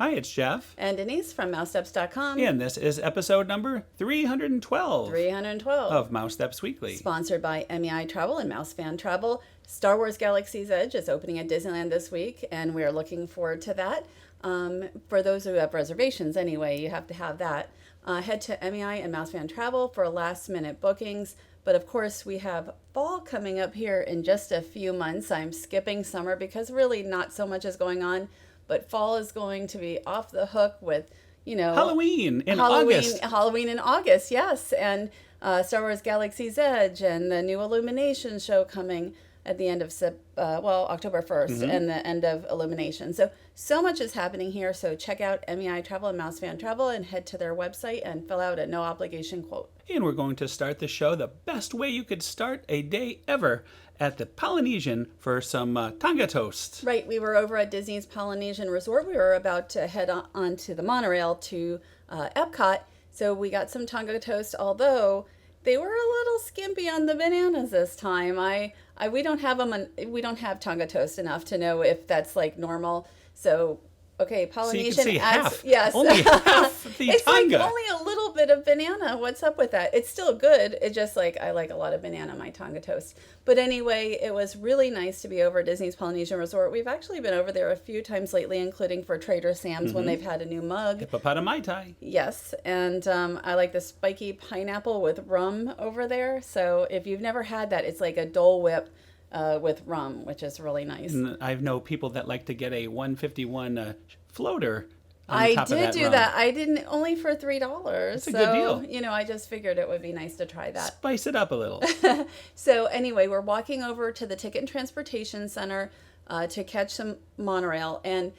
Hi, it's Jeff. And Denise from Mousesteps.com. And this is episode number 312. 312. Of Mousesteps Weekly. Sponsored by MEI Travel and Mouse Fan Travel. Star Wars Galaxy's Edge is opening at Disneyland this week, and we are looking forward to that. For those who have reservations, anyway, you have to have that. Head to MEI and Mouse Fan Travel for last-minute bookings. But of course, we have fall coming up here in just a few months. I'm skipping summer because really not so much is going on. But fall is going to be off the hook with, Halloween in August. Halloween in August, yes. And Star Wars Galaxy's Edge and the new Illumination show coming at the end of October 1st and the end of Illumination. So much is happening here. So check out MEI Travel and Mouse Fan Travel and head to their website and fill out a no obligation quote. And we're going to start the show the best way you could start a day ever, at the Polynesian for some Tonga Toast. Right, we were over at Disney's Polynesian Resort. We were about to head on to the Monorail to Epcot. So we got some Tonga Toast, although they were a little skimpy on the bananas this time. We don't have Tonga Toast enough to know if that's like normal. So okay, Polynesian so you can see adds, half. Yes, only half the it's Tonga. like only a little bit of banana. What's up with that? It's still good. It's just like I like a lot of banana in my Tonga Toast. But anyway, it was really nice to be over at Disney's Polynesian Resort. We've actually been over there a few times lately, including for Trader Sam's when they've had a new mug. Hippopotami. Yes, and I like the spiky pineapple with rum over there. So if you've never had that, it's like a Dole Whip with rum, which is really nice. And I know people that like to get a 151 floater. I did do that. I didn't, only for $3. It's a good deal. I just figured it would be nice to try that. Spice it up a little. So anyway, we're walking over to the Ticket and Transportation Center to catch some monorail, and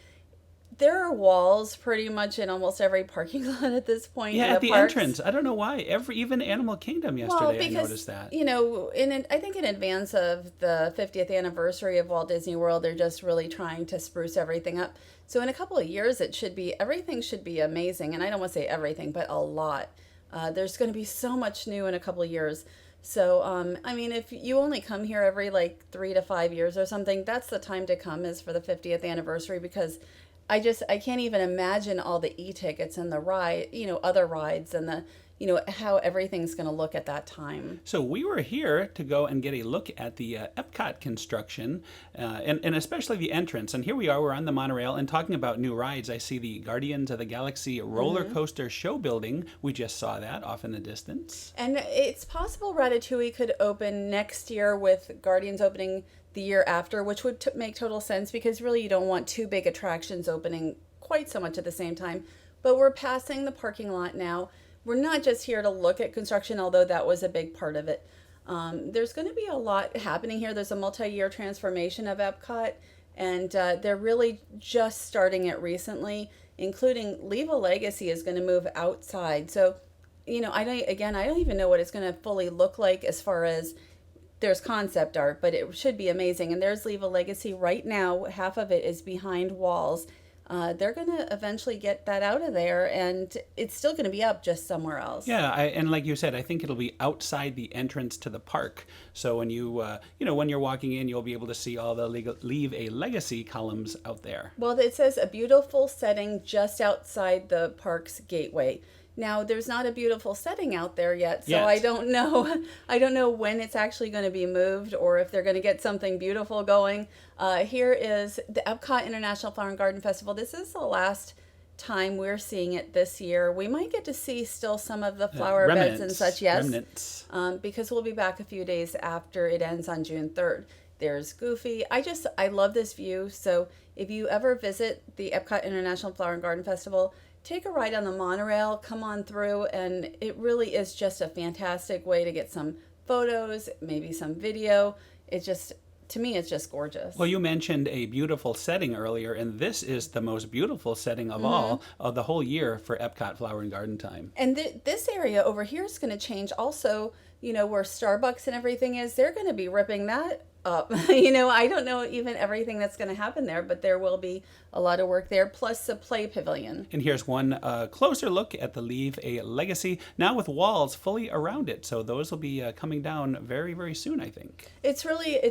there are walls pretty much in almost every parking lot at this point. Yeah, in at the parks. entrance. I don't know why. Even Animal Kingdom yesterday, I noticed that. I think in advance of the 50th anniversary of Walt Disney World, they're just really trying to spruce everything up. So in a couple of years, everything should be amazing. And I don't want to say everything, but a lot. There's going to be so much new in a couple of years. So, if you only come here every 3 to 5 years or something, that's the time to come, is for the 50th anniversary, because I can't even imagine all the e-tickets and the other rides and the, how everything's going to look at that time. So we were here to go and get a look at the Epcot construction and especially the entrance. And here we are, we're on the monorail and talking about new rides. I see the Guardians of the Galaxy roller coaster show building. We just saw that off in the distance. And it's possible Ratatouille could open next year, with Guardians opening the year after, which would make total sense, because really you don't want two big attractions opening quite so much at the same time. But we're passing the parking lot now. We're not just here to look at construction, although that was a big part of it. There's going to be a lot happening here. There's a multi-year transformation of Epcot, and they're really just starting it recently, including Leave a Legacy is going to move outside. So, I don't even know what it's going to fully look like as far as there's concept art, but it should be amazing. And there's Leave a Legacy right now. Half of it is behind walls. They're going to eventually get that out of there, and it's still going to be up, just somewhere else. Yeah, and like you said, I think it'll be outside the entrance to the park. So when when you're walking in, you'll be able to see all the Leave a Legacy columns out there. Well, it says a beautiful setting just outside the park's gateway. Now, there's not a beautiful setting out there yet, so I don't know. I don't know when it's actually going to be moved, or if they're going to get something beautiful going. Here is the Epcot International Flower and Garden Festival. This is the last time we're seeing it this year. We might get to see still some of the flower beds and such, yes. Remnants. Because we'll be back a few days after it ends on June 3rd. There's Goofy. I love this view. So if you ever visit the Epcot International Flower and Garden Festival, take a ride on the monorail, come on through, and it really is just a fantastic way to get some photos, maybe some video. To me, it's just gorgeous. Well, you mentioned a beautiful setting earlier, and this is the most beautiful setting of all of the whole year for Epcot Flower and Garden Time. And this area over here is going to change also, where Starbucks and everything is. They're going to be ripping that up. I don't know even everything that's going to happen there, but there will be a lot of work there, plus the play pavilion. And here's one closer look at the Leave a Legacy, now with walls fully around it. So those will be coming down very, very soon, I think. It's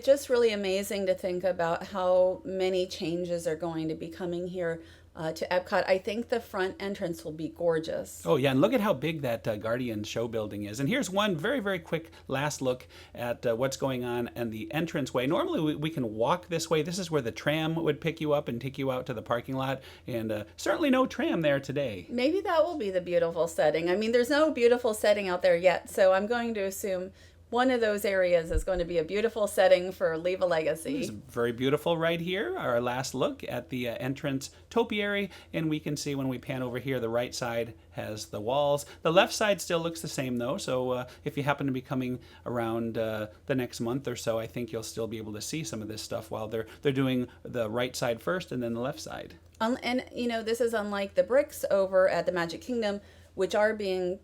just really amazing to think about how many changes are going to be coming here. to Epcot. I think the front entrance will be gorgeous. Oh, yeah, and look at how big that Guardian show building is. And here's one very, very quick last look at what's going on and the entranceway. Normally, we can walk this way. This is where the tram would pick you up and take you out to the parking lot. And certainly no tram there today. Maybe that will be the beautiful setting. I mean, there's no beautiful setting out there yet, so I'm going to assume one of those areas is going to be a beautiful setting for Leave a Legacy. It's very beautiful right here. Our last look at the entrance topiary, and we can see when we pan over here, the right side has the walls. The left side still looks the same though, so if you happen to be coming around the next month or so, I think you'll still be able to see some of this stuff while they're doing the right side first and then the left side. And this is unlike the bricks over at the Magic Kingdom, which are being,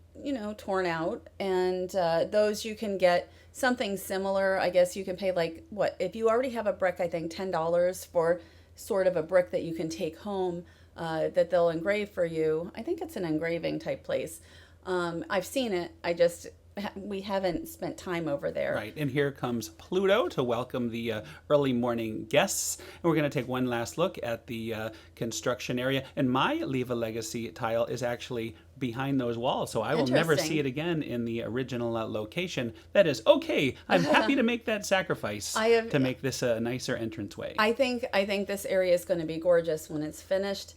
torn out. And those you can get something similar. I guess you can pay if you already have a brick, I think $10 for sort of a brick that you can take home that they'll engrave for you. I think it's an engraving type place. I've seen it. We haven't spent time over there. Right, and here comes Pluto to welcome the early morning guests. And we're going to take one last look at the construction area. And my Leave a Legacy tile is actually behind those walls, so I will never see it again in the original location. That is okay. I'm happy to make that sacrifice to make this a nicer entranceway. I think this area is going to be gorgeous when it's finished.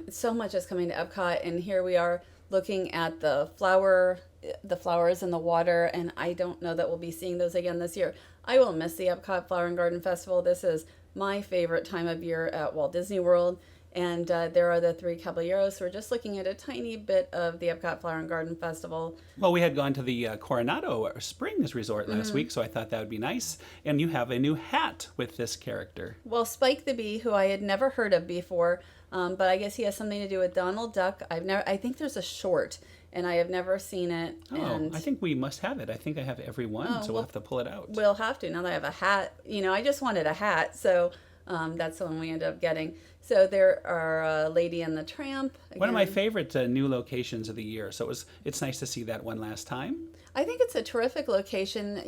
So much is coming to Epcot, and here we are looking at the flowers in the water, and I don't know that we'll be seeing those again this year. I will miss the Epcot Flower and Garden Festival. This is my favorite time of year at Walt Disney World, and there are the three caballeros. We're just looking at a tiny bit of the Epcot Flower and Garden Festival. Well, we had gone to the Coronado Springs Resort last week, so I thought that would be nice. And you have a new hat with this character. Well, Spike the Bee, who I had never heard of before, but I guess he has something to do with Donald Duck. I think there's a short, and I have never seen it. Oh, I think we must have it. I think I have every one, so we'll have to pull it out. We'll have to, now that I have a hat. I just wanted a hat, so that's the one we ended up getting. So there are Lady and the Tramp. Again. One of my favorite new locations of the year, so it's nice to see that one last time. I think it's a terrific location,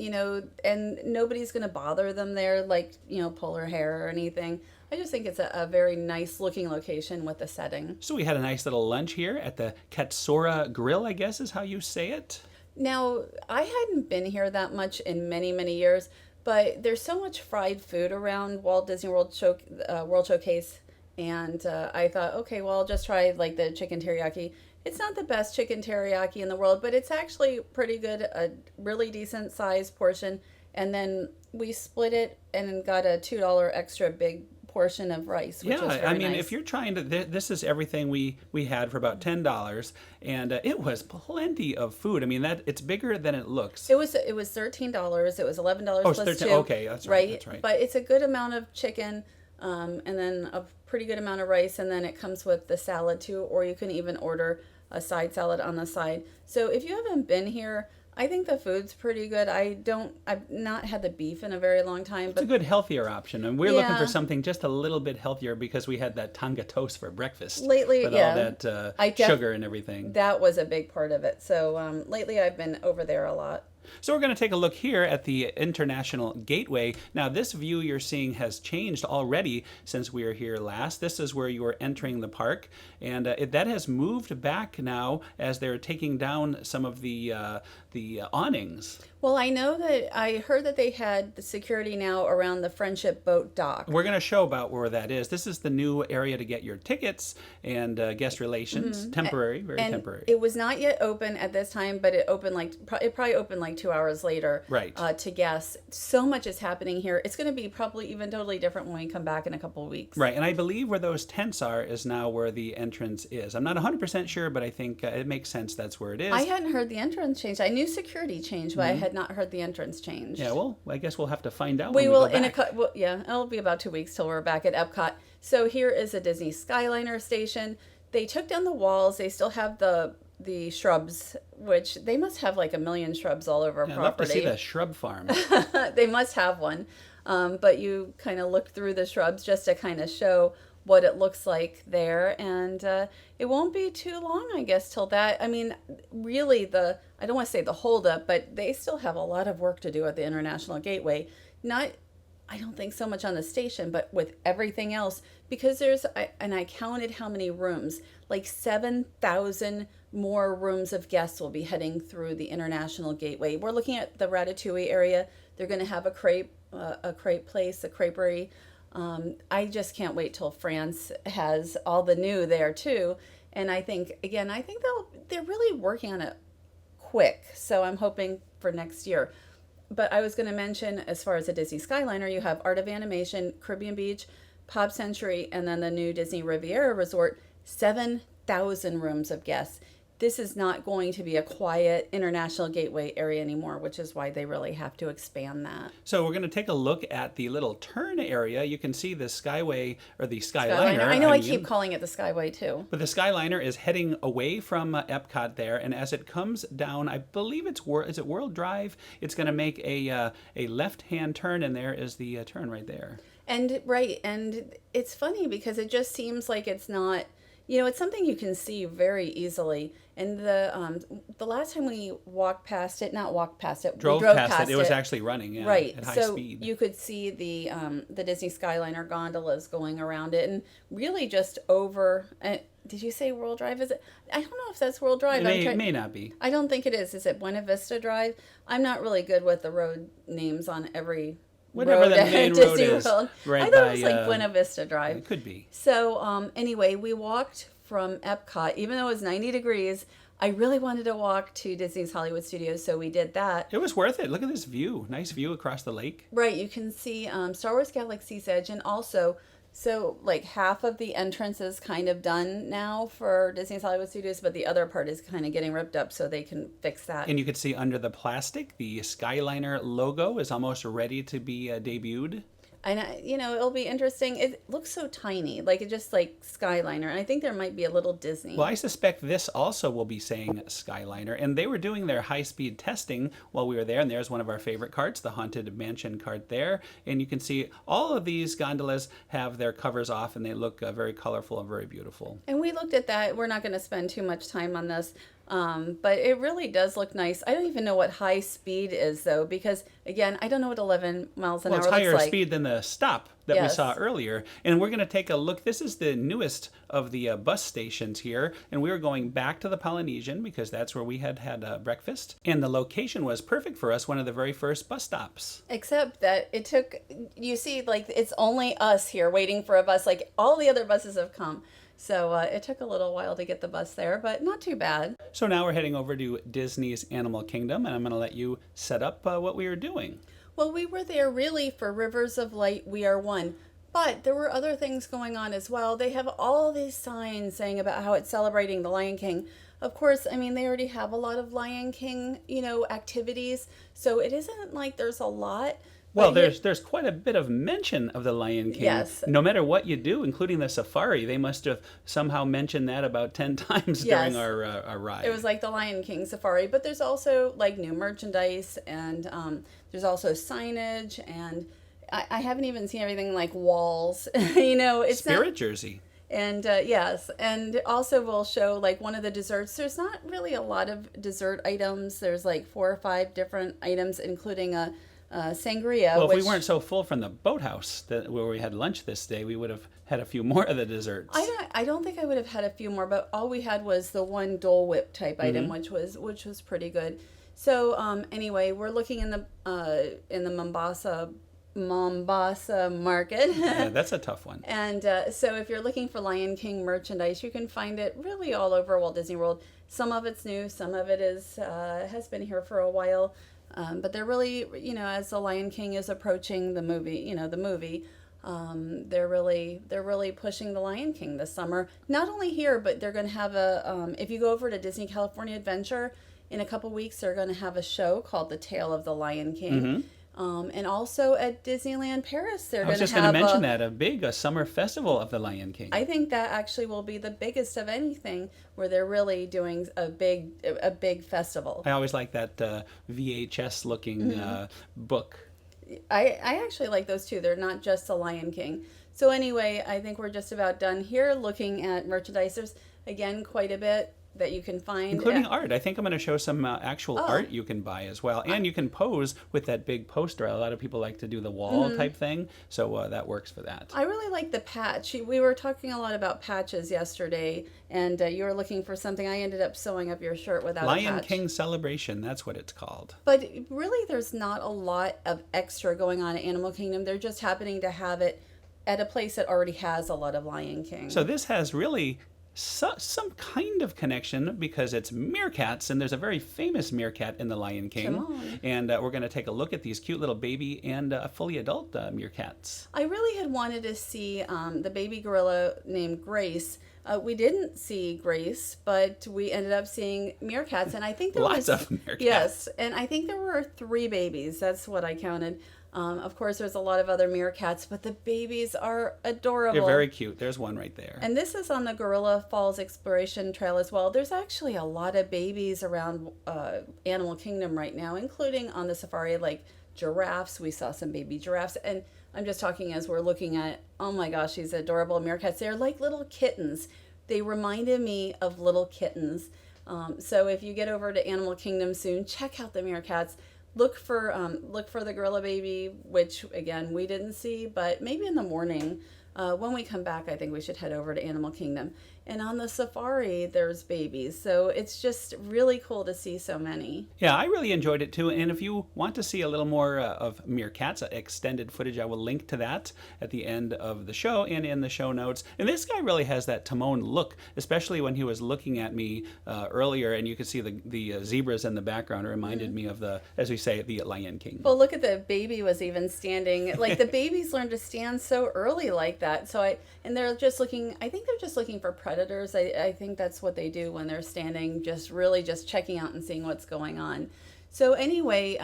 and nobody's going to bother them there, pull her hair or anything. I just think it's a very nice looking location with the setting. So we had a nice little lunch here at the Katsura Grill, I guess is how you say it. Now, I hadn't been here that much in many, many years, but there's so much fried food around Walt Disney World Showcase, and I thought, okay, well, I'll just try the chicken teriyaki. It's not the best chicken teriyaki in the world, but it's actually pretty good, a really decent sized portion. And then we split it and got a $2 extra big portion of rice, which was very nice. If you're trying to, this is everything we had for about $10, and it was plenty of food. I mean, it's bigger than it looks. It was $13. It was $11 plus 13, two. Okay, that's right. That's right. But it's a good amount of chicken, and then a pretty good amount of rice, and then it comes with the salad too, or you can even order a side salad on the side. So if you haven't been here, I think the food's pretty good. I've not had the beef in a very long time. It's a good healthier option, and we're looking for something just a little bit healthier because we had that Tonga Toast for breakfast. Lately, with all that sugar and everything. That was a big part of it. So lately I've been over there a lot. So we're going to take a look here at the International Gateway. Now, this view you're seeing has changed already since we were here last. This is where you were entering the park, and that has moved back now as they're taking down some of the awnings. Well, I know that I heard that they had the security now around the Friendship Boat dock. We're going to show about where that is. This is the new area to get your tickets and guest relations. Mm-hmm. Temporary, very temporary. It was not yet open at this time, but it opened it probably opened 2 hours later. Right. To guests. So much is happening here. It's going to be probably even totally different when we come back in a couple of weeks. Right, and I believe where those tents are is now where the entrance is. I'm not 100% sure, but I think it makes sense that's where it is. I hadn't heard the entrance change. I knew security changed, but I had not heard the entrance change. Yeah, well, I guess we'll have to find out. We will go back. It'll be about 2 weeks till we're back at Epcot. So here is a Disney Skyliner station. They took down the walls. They still have the shrubs, which they must have a million shrubs all over property. I'd love to see the shrub farm. They must have one. But you kind of look through the shrubs just to kind of show what it looks like there, and it won't be too long, I guess, till that. I mean, really, I don't want to say the holdup, but they still have a lot of work to do at the International Gateway. I don't think so much on the station, but with everything else, because and I counted how many rooms, like 7,000 more rooms of guests will be heading through the International Gateway. We're looking at the Ratatouille area. They're going to have a crepe place, a creperie. I just can't wait till France has all the new there too. And I think they're really working on it quick. So I'm hoping for next year. But I was going to mention, as far as the Disney Skyliner, you have Art of Animation, Caribbean Beach, Pop Century, and then the new Disney Riviera Resort, 7,000 rooms of guests. This is not going to be a quiet International Gateway area anymore, which is why they really have to expand that. So we're going to take a look at the little turn area. You can see the Skyway, or the Skyliner. I know I keep calling it the Skyway too. But the Skyliner is heading away from Epcot there, and as it comes down, I believe is it World Drive? It's going to make a left-hand turn, and there is the turn right there. And it's funny because it just seems like it's not. It's something you can see very easily. And the last time we drove past it, it was actually running, right, at high speed. You could see the Disney Skyliner gondolas going around it, and really just over. Did you say World Drive? Is it? I don't know if that's World Drive. It may not be. I don't think it is. Is it Buena Vista Drive? I'm not really good with the road names on every. Whatever the main road is, right? I thought it was like Buena Vista Drive. It could be. So anyway, we walked from Epcot, even though it was 90 degrees. I really wanted to walk to Disney's Hollywood Studios, so we did that. It was worth it. Look at this view. Nice view across the lake. Right, you can see Star Wars Galaxy's Edge, and also, so like half of the entrance is kind of done now for Disney's Hollywood Studios, but the other part is kind of getting ripped up, so they can fix that. And you could see under the plastic, the Skyliner logo is almost ready to be debuted. And, it'll be interesting. It looks so tiny, like just like Skyliner. And I think there might be a little Disney. Well, I suspect this also will be saying Skyliner. And they were doing their high-speed testing while we were there. And there's one of our favorite carts, the Haunted Mansion cart there. And you can see all of these gondolas have their covers off, and they look very colorful and very beautiful. And we looked at that. We're not going to spend too much time on this. But it really does look nice. I don't even know what high speed is, though, because, again, I don't know what 11 miles an hour looks like. Well, it's higher speed than the stop that we saw earlier. And we're going to take a look. This is the newest of the bus stations here. And we were going back to the Polynesian because that's where we had breakfast. And the location was perfect for us, one of the very first bus stops. Except that it took, you see, like, it's only us here waiting for a bus. Like, all the other buses have come. So it took a little while to get the bus there, but not too bad. So now we're heading over to Disney's Animal Kingdom, and I'm going to let you set up what we were doing. Well, we were there really for Rivers of Light, We Are One. But there were other things going on as well. They have all these signs saying about how it's celebrating the Lion King. Of course, I mean, they already have a lot of Lion King, activities. So it isn't like there's a lot. Well, there's quite a bit of mention of the Lion King. Yes. No matter what you do, including the safari, they must have somehow mentioned that about 10 times during our ride. It was like the Lion King safari, but there's also like new merchandise, and there's also signage, and I haven't even seen everything like walls. It's Spirit jersey. And yes, and also we'll show like one of the desserts. There's not really a lot of dessert items. There's like 4 or 5 different items, including a sangria. Well, if we weren't so full from the boathouse where we had lunch this day, we would have had a few more of the desserts. I don't think I would have had a few more, but all we had was the one Dole Whip type item, which was pretty good. So anyway, we're looking in the Mombasa market. Yeah, that's a tough one. And so if you're looking for Lion King merchandise, you can find it really all over Walt Disney World. Some of it's new, some of it has been here for a while. But they're really, as the Lion King is approaching the movie, they're really pushing the Lion King this summer. Not only here, but they're going to have if you go over to Disney California Adventure in a couple weeks, they're going to have a show called The Tale of the Lion King. Mm-hmm. And also at Disneyland Paris, they're going to have... I was just going to mention that, a summer festival of the Lion King. I think that actually will be the biggest of anything, where they're really doing a big festival. I always like that VHS-looking book. I actually like those too. They're not just the Lion King. So anyway, I think we're just about done here looking at merchandise. There's, again, quite a bit that you can find. Including art. I think I'm going to show some actual art you can buy as well. And you can pose with that big poster. A lot of people like to do the wall type thing. So that works for that. I really like the patch. We were talking a lot about patches yesterday, and you were looking for something. I ended up sewing up your shirt without a patch. Lion King Celebration, that's what it's called. But really, there's not a lot of extra going on at Animal Kingdom. They're just happening to have it at a place that already has a lot of Lion King. So this has really some kind of connection because it's meerkats, and there's a very famous meerkat in The Lion King. Come on. And we're going to take a look at these cute little baby and fully adult meerkats. I really had wanted to see the baby gorilla named Grace. We didn't see Grace, but we ended up seeing meerkats, and I think there Lots of meerkats. Yes, and I think there were 3 babies. That's what I counted. Of course, there's a lot of other meerkats, but the babies are adorable. They're very cute. There's one right there. And this is on the Gorilla Falls Exploration Trail as well. There's actually a lot of babies around Animal Kingdom right now, including on the safari, like giraffes. We saw some baby giraffes. And I'm just talking as we're looking at, oh my gosh, these adorable meerkats. They're like little kittens. They reminded me of little kittens. So if you get over to Animal Kingdom soon, check out the meerkats. Look for the gorilla baby, which again we didn't see, but maybe in the morning when we come back, I think we should head over to Animal Kingdom. And on the safari, there's babies, so it's just really cool to see so many. Yeah, I really enjoyed it too. And if you want to see a little more of meerkats, extended footage, I will link to that at the end of the show and in the show notes. And this guy really has that Timon look, especially when he was looking at me earlier, and you could see the zebras in the background. It reminded me of the, as we say, the Lion King. Well, look at the baby was even standing. Like the babies learn to stand so early like that. So they're just looking. I think they're just looking for predators. I think that's what they do when they're standing, just really just checking out and seeing what's going on. So anyway,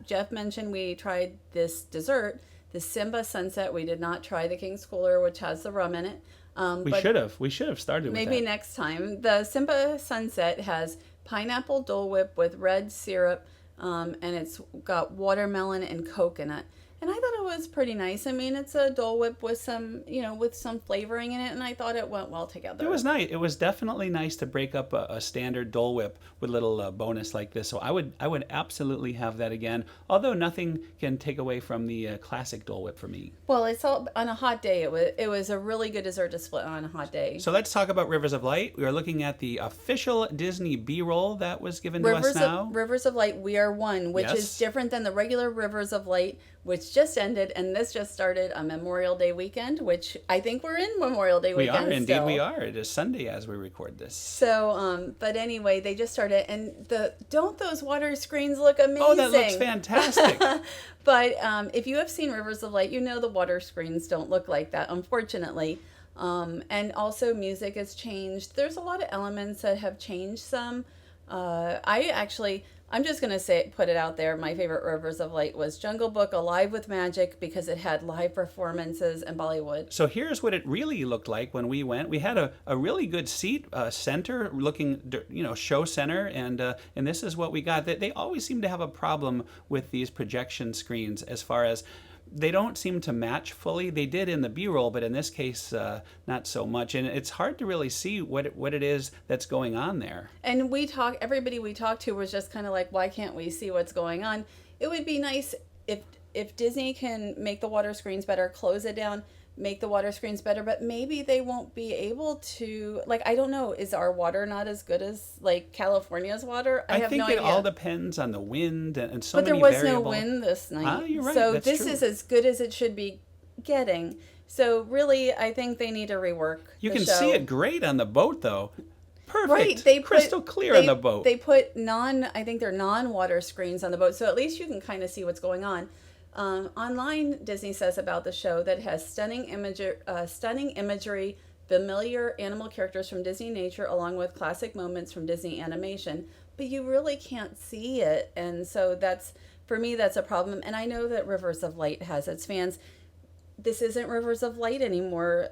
Jeff mentioned we tried this dessert, the Simba Sunset. We did not try the King's Cooler, which has the rum in it. We should have started with that. Maybe next time. The Simba Sunset has pineapple Dole Whip with red syrup, and it's got watermelon and coconut. And I thought it was pretty nice. I mean, it's a Dole Whip with some, with some flavoring in it, and I thought it went well together. It was nice. It was definitely nice to break up a standard Dole Whip with a little bonus like this. So I would absolutely have that again. Although nothing can take away from the classic Dole Whip for me. Well, it's all on a hot day. It was a really good dessert to split on a hot day. So let's talk about Rivers of Light. We are looking at the official Disney B-roll that was given to us now. Rivers of Light, We Are One, which Yes. is different than the regular Rivers of Light, which just ended, and this just started on Memorial Day weekend, which I think we're in Memorial Day We weekend are, indeed still. we are. It is Sunday as we record this. So, but anyway, they just started, and don't those water screens look amazing? Oh, that looks fantastic. But if you have seen Rivers of Light, you know the water screens don't look like that, unfortunately. And also music has changed. There's a lot of elements that have changed some. I'm just going to put it out there. My favorite Rivers of Light was Jungle Book Alive with Magic because it had live performances and Bollywood. So here's what it really looked like when we went. We had a really good seat, center looking, show center, and this is what we got. They always seem to have a problem with these projection screens as far as they don't seem to match fully. They did in the B-roll, but in this case, not so much. And it's hard to really see what it is that's going on there. And everybody we talked to was just kind of like, why can't we see what's going on? It would be nice if Disney can make the water screens better, close it down, make the water screens better, but maybe they won't be able to, I don't know, is our water not as good as California's water? I have think no it idea. all depends on the wind and so but many there was variable... no wind this night. You're right. So That's this true. is as good as it should be getting. So really, I think they need to rework You the can show. see it great on the boat, though. Perfect. Right, they crystal clear on the boat. They put I think they're non-water screens on the boat, so at least you can kind of see what's going on. Online, Disney says about the show that it has stunning imagery, familiar animal characters from Disney nature, along with classic moments from Disney animation. But you really can't see it, and so for me, that's a problem. And I know that Rivers of Light has its fans. this isn't Rivers of Light anymore,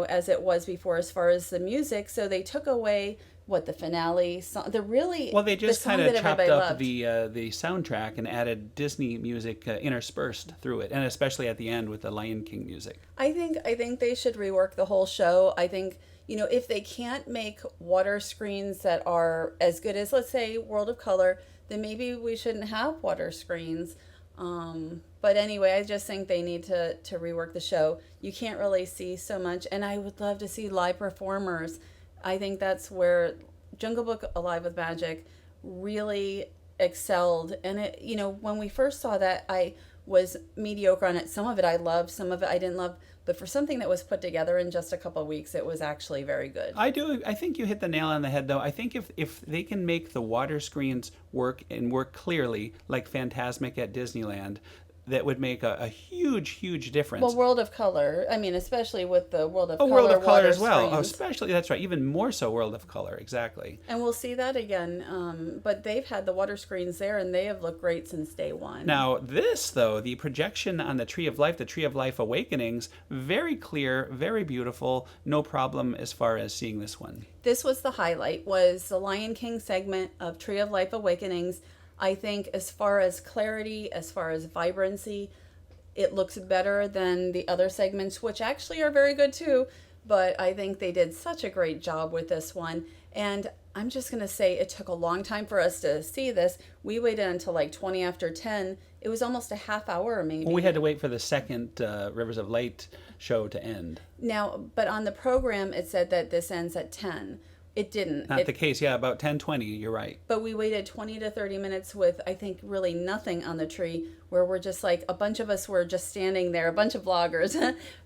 as it was before as far as the music. So they took away the finale song, Well, they just kind of chopped up loved. the soundtrack and added Disney music interspersed through it, and especially at the end with the Lion King music. I think they should rework the whole show. I think, if they can't make water screens that are as good as, let's say, World of Color, then maybe we shouldn't have water screens. But anyway, I just think they need to rework the show. You can't really see so much, and I would love to see live performers. I think that's where Jungle Book Alive with Magic really excelled. And when we first saw that, I was mediocre on it. Some of it I loved, some of it I didn't love. But for something that was put together in just a couple of weeks, it was actually very good. I think you hit the nail on the head, though. I think if they can make the water screens work and work clearly, like Fantasmic at Disneyland, that would make a huge, huge difference. Well, World of Color, especially with the World of Color. World of Color as well. Screens. Especially, that's right, even more so World of Color, exactly. And we'll see that again. But they've had the water screens there, and they have looked great since day one. Now, this, though, the projection on the Tree of Life Awakenings, very clear, very beautiful, no problem as far as seeing this one. This was the highlight, was the Lion King segment of Tree of Life Awakenings. I think as far as clarity, as far as vibrancy, it looks better than the other segments, which actually are very good too. But I think they did such a great job with this one. And I'm just going to say it took a long time for us to see this. We waited until like 20 after 10. It was almost a half hour maybe. Well, we had to wait for the second Rivers of Light show to end. Now, but on the program, it said that this ends at 10. It didn't. Not the case, yeah, about 10:20, you're right. But we waited 20 to 30 minutes with, I think, really nothing on the tree, where we're just like, a bunch of us were just standing there, a bunch of vloggers,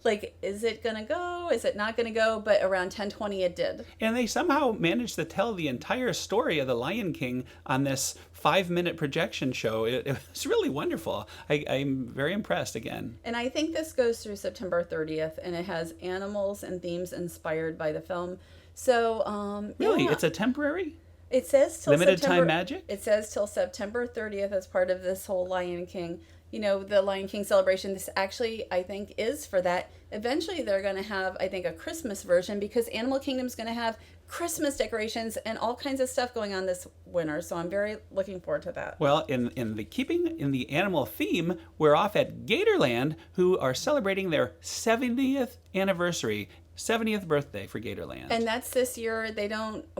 like, is it going to go? Is it not going to go? But around 10:20 it did. And they somehow managed to tell the entire story of the Lion King on this 5-minute projection show. It was really wonderful. I'm very impressed again. And I think this goes through September 30th, and it has animals and themes inspired by the film. So, Really? yeah. It's a temporary? It says till Limited September, time magic? It says till September 30th as part of this whole Lion King, the Lion King celebration. This actually, I think, is for that. Eventually, they're going to have, I think, a Christmas version, because Animal Kingdom's going to have Christmas decorations and all kinds of stuff going on this winter. So I'm very looking forward to that. Well, in the animal theme, we're off at Gatorland, who are celebrating their 70th anniversary. 70th birthday for Gatorland. And that's this year.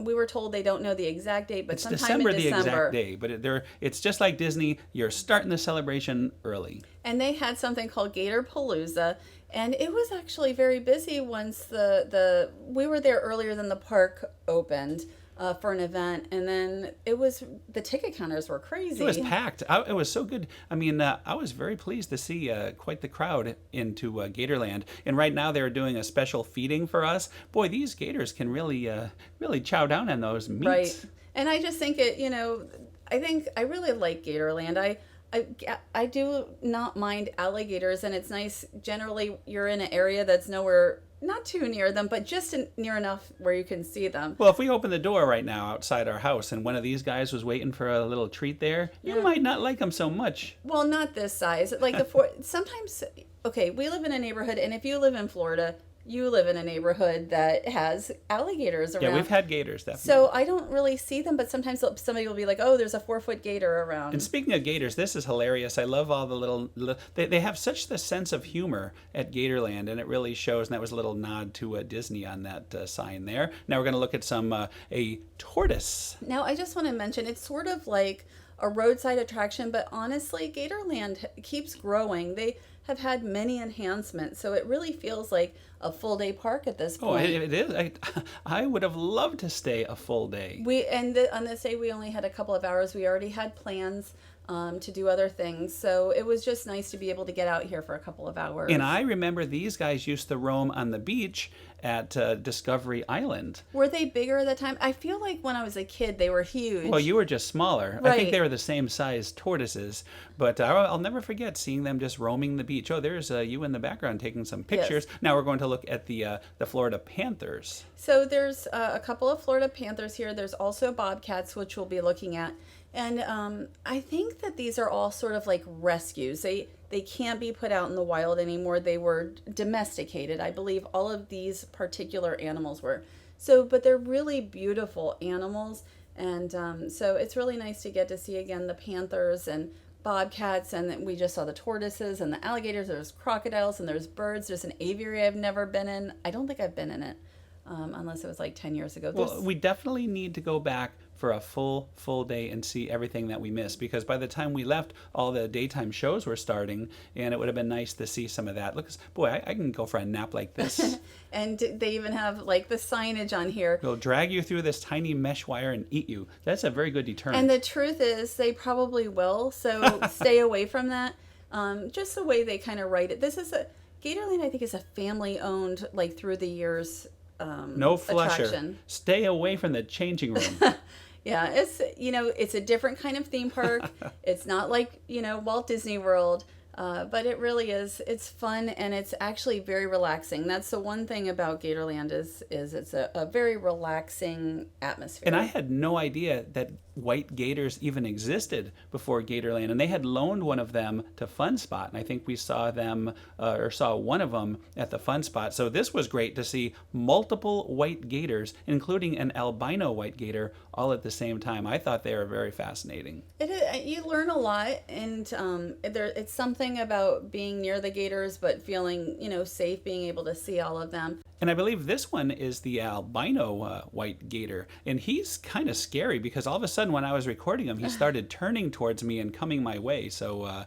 We were told they don't know the exact date, but It's sometime in December. the exact day, but it's just like Disney. You're starting the celebration early. And they had something called Gator Palooza, and it was actually very busy once we were there earlier than the park opened. For an event, and then the ticket counters were crazy. It was packed. It was so good. I mean, I was very pleased to see quite the crowd into Gatorland. And right now they're doing a special feeding for us. Boy, these gators can really chow down on those meats. Right. And I just think I really like Gatorland. I do not mind alligators, and it's nice. Generally, you're in an area that's nowhere, not too near them, but just near enough where you can see them. Well, if we open the door right now outside our house and one of these guys was waiting for a little treat there, you might not like them so much. Well, not this size. Like sometimes, okay, we live in a neighborhood, and if you live in Florida, you live in a neighborhood that has alligators around. Yeah, we've had gators, definitely. So I don't really see them, but sometimes somebody will be like, oh, there's a 4-foot gator around. And speaking of gators, this is hilarious. I love all the little they have such the sense of humor at Gatorland, and it really shows. And that was a little nod to Disney on that sign there. Now we're going to look at a tortoise. Now, I just want to mention, it's sort of like a roadside attraction, but honestly, Gatorland keeps growing. They have had many enhancements, so it really feels like a full day park at this point. Oh, it is. I would have loved to stay a full day. On this day we only had a couple of hours. We already had plans to do other things, so it was just nice to be able to get out here for a couple of hours. And I remember these guys used to roam on the beach at Discovery Island. Were they bigger at the time? I feel like when I was a kid they were huge. Well, you were just smaller. Right. I think they were the same size tortoises, but I'll never forget seeing them just roaming the beach. Oh, there's you in the background taking some pictures. Yes. Now we're going to look at the Florida Panthers. So there's a couple of Florida Panthers here. There's also bobcats, which we'll be looking at. And I think that these are all sort of like rescues. They They can't be put out in the wild anymore. They were domesticated. I believe all of these particular animals were. So, but they're really beautiful animals. And so it's really nice to get to see again the panthers and bobcats, and then we just saw the tortoises and the alligators. There's crocodiles and there's birds. There's an aviary I've never been in. I don't think I've been in it, unless it was like 10 years ago. Well, we definitely need to go back for a full day and see everything that we missed, because by the time we left, all the daytime shows were starting, and it would have been nice to see some of that. Look, boy, I can go for a nap like this. And they even have like the signage on here. They'll drag you through this tiny mesh wire and eat you. That's a very good deterrent. And the truth is, they probably will. So stay away from that. Just the way they kind of write it. This is Gatorland, I think, is a family-owned, like through the years. No flusher. Attraction. Stay away from the changing room. Yeah, it's a different kind of theme park. It's not like, Walt Disney World, but it really is. It's fun, and it's actually very relaxing. That's the one thing about Gatorland is it's a very relaxing atmosphere. And I had no idea that white gators even existed before Gatorland, and they had loaned one of them to Fun Spot, and I think we saw them or saw one of them at the Fun Spot. So this was great to see multiple white gators, including an albino white gator, all at the same time. I thought they were very fascinating. It is, you learn a lot, and it's something about being near the gators, but feeling safe, being able to see all of them. And I believe this one is the albino white gator. And he's kind of scary because all of a sudden when I was recording him, he started turning towards me and coming my way. So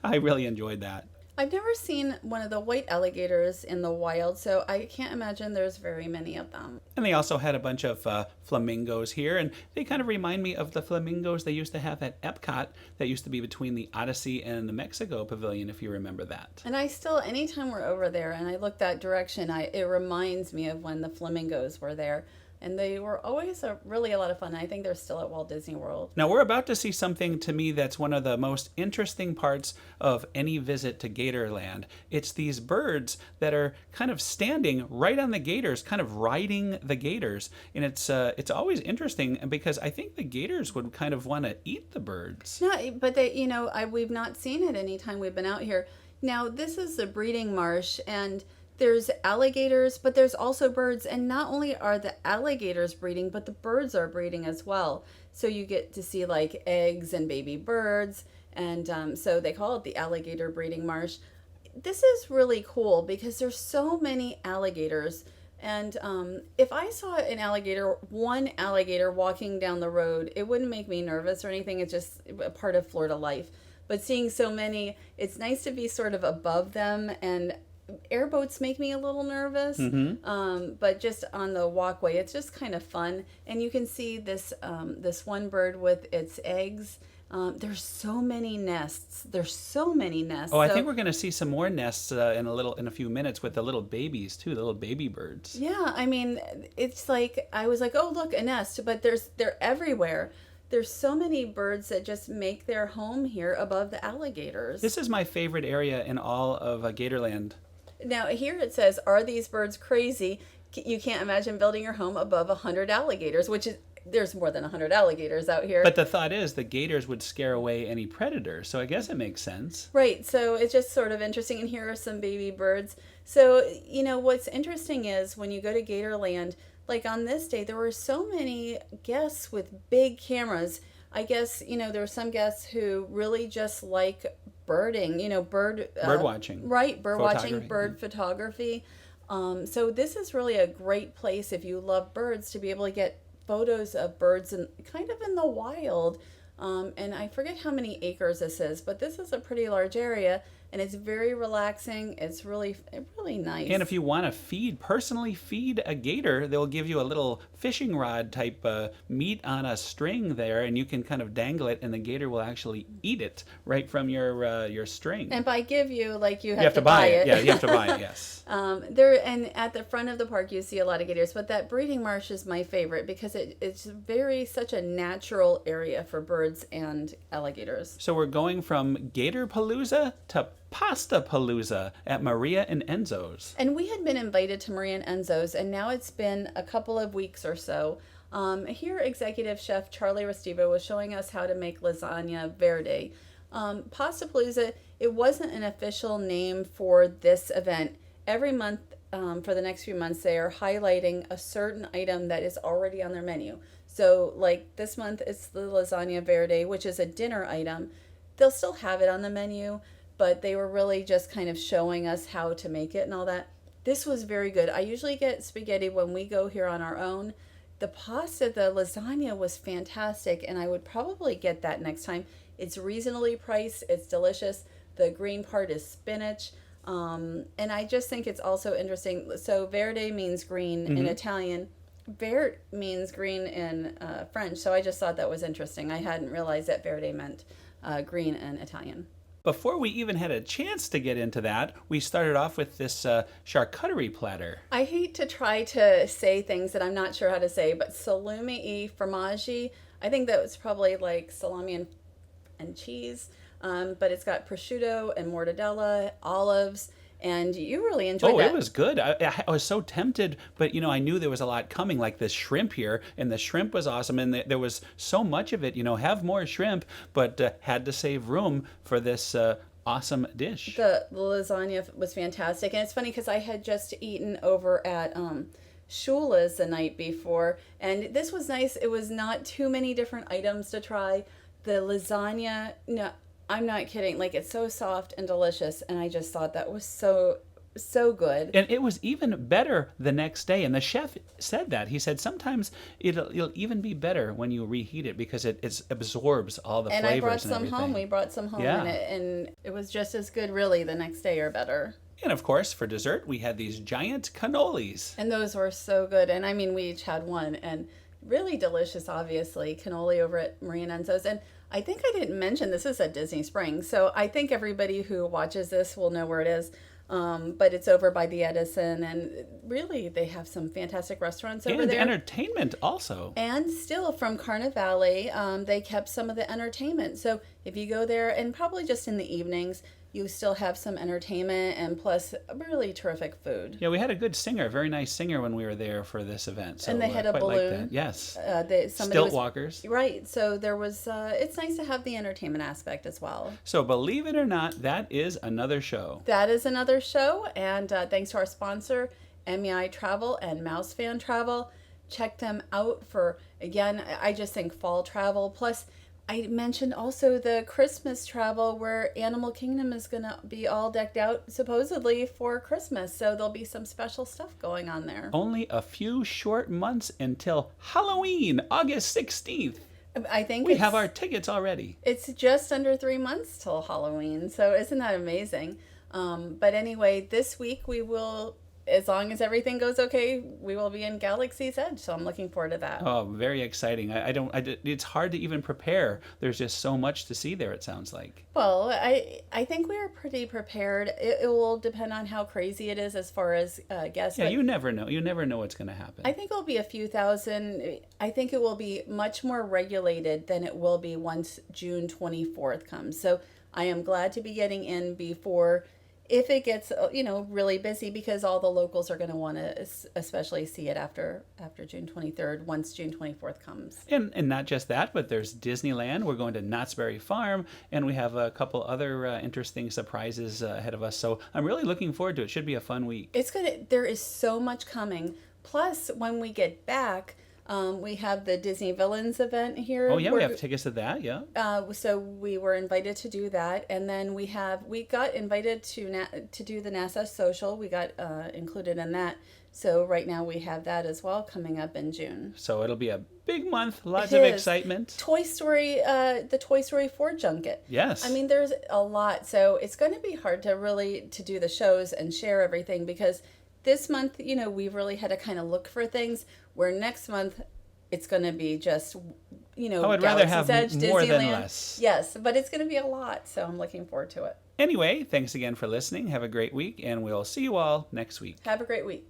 I really enjoyed that. I've never seen one of the white alligators in the wild, so I can't imagine there's very many of them. And they also had a bunch of flamingos here, and they kind of remind me of the flamingos they used to have at Epcot that used to be between the Odyssey and the Mexico Pavilion, if you remember that. And anytime we're over there and I look that direction, it reminds me of when the flamingos were there. And they were always really a lot of fun. I think they're still at Walt Disney World. Now, we're about to see something to me that's one of the most interesting parts of any visit to Gatorland. It's these birds that are kind of standing right on the gators, kind of riding the gators. And it's always interesting because I think the gators would kind of want to eat the birds. No, but we've not seen it anytime we've been out here. Now, this is the breeding marsh, and there's alligators, but there's also birds. And not only are the alligators breeding, but the birds are breeding as well. So you get to see like eggs and baby birds. And so they call it the alligator breeding marsh. This is really cool because there's so many alligators. And if I saw one alligator walking down the road, it wouldn't make me nervous or anything. It's just a part of Florida life. But seeing so many, it's nice to be sort of above them. And airboats make me a little nervous, but just on the walkway, it's just kind of fun. And you can see this one bird with its eggs. There's so many nests. Oh, I think we're going to see some more nests in a few minutes with the little babies too, the little baby birds. Yeah, I mean, it's like I was like, oh look, a nest, but they're everywhere. There's so many birds that just make their home here above the alligators. This is my favorite area in all of Gatorland. Now, here it says, are these birds crazy? You can't imagine building your home above 100 alligators, which is, there's more than 100 alligators out here. But the thought is the gators would scare away any predators, so I guess it makes sense. Right, so it's just sort of interesting, and here are some baby birds. So, what's interesting is when you go to Gatorland, like on this day, there were so many guests with big cameras. I guess, there were some guests who really just like birding, bird watching. Right, bird watching, bird photography. So this is really a great place if you love birds to be able to get photos of birds kind of in the wild. And I forget how many acres this is, but this is a pretty large area. And it's very relaxing. It's really nice. And if you want to personally feed a gator, they'll give you a little fishing rod type meat on a string there, and you can kind of dangle it, and the gator will actually eat it right from your string. And by give you, like you have to buy it. Yeah, you have to buy it, yes. And at the front of the park, you see a lot of gators, but that breeding marsh is my favorite because it's such a natural area for birds and alligators. So we're going from Gator Palooza to Pasta Palooza at Maria and Enzo's. And we had been invited to Maria and Enzo's, and now it's been a couple of weeks or so. Here, executive chef Charlie Restivo was showing us how to make lasagna verde. Pasta Palooza it wasn't an official name for this event. Every month, for the next few months, they are highlighting a certain item that is already on their menu. So, like this month, it's the lasagna verde, which is a dinner item. They'll still have it on the menu, but they were really just kind of showing us how to make it and all that. This was very good. I usually get spaghetti when we go here on our own. The pasta, the lasagna was fantastic, and I would probably get that next time. It's reasonably priced. It's delicious. The green part is spinach. And I just think it's also interesting. So verde means green in Italian. Vert means green in French. So I just thought that was interesting. I hadn't realized that verde meant green in Italian. Before we even had a chance to get into that, we started off with this charcuterie platter. I hate to try to say things that I'm not sure how to say, but salumi e formaggi, I think that was probably like salami and cheese, but it's got prosciutto and mortadella, olives, and you really enjoyed that. Oh, it was good. I was so tempted, but I knew there was a lot coming, like this shrimp here, and the shrimp was awesome, and there was so much of it. Have more shrimp, but had to save room for this awesome dish. The lasagna was fantastic, and it's funny because I had just eaten over at Shula's the night before, and this was nice. It was not too many different items to try. The lasagna, no, I'm not kidding. Like, it's so soft and delicious, and I just thought that was so good. And it was even better the next day. And the chef said that. He said sometimes it'll even be better when you reheat it because it absorbs all the and flavors. I brought and some everything. home. We brought some home, Yeah. and it was just as good, really, the next day or better. And of course, for dessert, we had these giant cannolis. And those were so good. And I mean, we each had one, and really delicious, obviously. Cannoli over at Marie and Enzo's. And I think I didn't mention this is at Disney Springs, so I think everybody who watches this will know where it is. But it's over by the Edison, and really they have some fantastic restaurants over and there. entertainment also. And still from Carnivale, they kept some of the entertainment. So if you go there, and probably just in the evenings, you still have some entertainment and plus really terrific food. Yeah, we had a good singer, a very nice singer when we were there for this event. So, and they had a quite balloon. Like that. Yes. Stilt walkers. Right. So there was, it's nice to have the entertainment aspect as well. So believe it or not, that is another show. That is another show. And thanks to our sponsor, MEI Travel and Mouse Fan Travel. Check them out for, again, I just think fall travel. Plus, I mentioned also the Christmas travel where Animal Kingdom is going to be all decked out supposedly for Christmas. So there'll be some special stuff going on there. Only a few short months until Halloween, August 16th. I think we have our tickets already. It's just under 3 months till Halloween. So isn't that amazing? But anyway, this week we will, as long as everything goes okay, we will be in Galaxy's Edge. So I'm looking forward to that. Oh, very exciting. It's hard to even prepare. There's just so much to see there, it sounds like. Well, I think we are pretty prepared. It will depend on how crazy it is as far as guests. Yeah, you never know. You never know what's going to happen. I think it'll be a few thousand. I think it will be much more regulated than it will be once June 24th comes. So I am glad to be getting in before, if it gets, really busy, because all the locals are going to want to especially see it after June 23rd, once June 24th comes. And not just that, but there's Disneyland. We're going to Knott's Berry Farm, and we have a couple other interesting surprises ahead of us. So I'm really looking forward to it. Should be a fun week. There is so much coming. Plus, when we get back, we have the Disney Villains event here. Oh, yeah, we have tickets to that, yeah. So we were invited to do that. And then we got invited to do the NASA Social. We got included in that. So right now we have that as well coming up in June. So it'll be a big month, lots of excitement. Toy Story, the Toy Story 4 junket. Yes. I mean, there's a lot. So it's going to be hard to do the shows and share everything, because this month, we've really had to kind of look for things, where next month it's going to be just, I would rather have Edge, more Disneyland. than less. Yes, but it's going to be a lot, so I'm looking forward to it. Anyway, thanks again for listening. Have a great week, and we'll see you all next week. Have a great week.